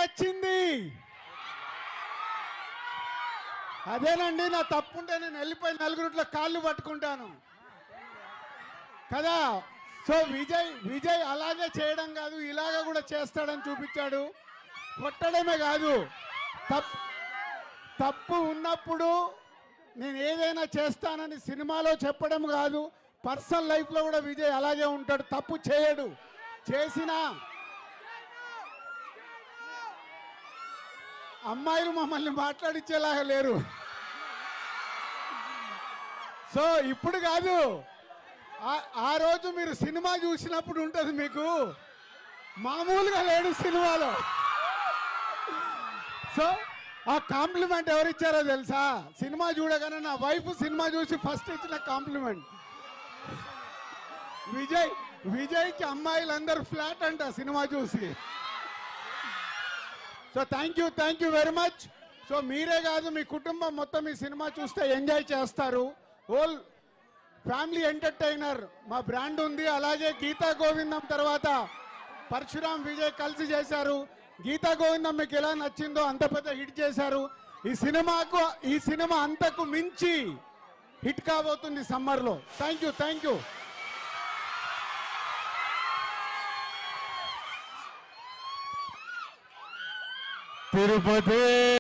నచ్చింది? అదేనండి, నా తప్పుంటే నేను వెళ్ళిపోయి నలుగురిట్లో కాళ్ళు పట్టుకుంటాను కదా. సో విజయ్ అలాగే చేయడం కాదు, ఇలాగ కూడా చేస్తాడని చూపించాడు. కొట్టడమే కాదు, తప్పు ఉన్నప్పుడు నేను ఏదైనా చేస్తానని సినిమాలో చెప్పడం కాదు, పర్సనల్ లైఫ్లో కూడా విజయ్ అలాగే ఉంటాడు. తప్పు చేయడు, చేసినా అమ్మాయిలు మమ్మల్ని మాట్లాడించేలాగా లేరు. సో ఇప్పుడు కాదు, ఆ రోజు మీరు సినిమా చూసినప్పుడు ఉంటుంది మీకు, మామూలుగా లేడు సినిమాలో. సో ఆ కాంప్లిమెంట్ ఎవరిచ్చారో తెలుసా? సినిమా చూడగానే నా వైఫ్ సినిమా చూసి ఫస్ట్ ఇచ్చిన కాంప్లిమెంట్. విజయ్కి అమ్మాయిలందరూ ఫ్లాట్ అంట సినిమా చూసి. So thank you very much. So మీరే కాదు, మీ కుటుంబం మొత్తం ఈ సినిమా చూస్తే ఎంజాయ్ చేస్తారు. హోల్ ఫ్యామిలీ ఎంటర్టైనర్ మా బ్రాండ్ ఉంది. అలాగే గీతా గోవిందం తర్వాత పరశురామ్ విజయ్ కలిసి చేశారు. గీతా గోవిందం మీకు ఎలా నచ్చిందో అంత పెద్ద హిట్ చేశారు. ఈ సినిమా అంతకు మించి హిట్ కాబోతుంది సమ్మర్లో. Thank you. తిరుపతి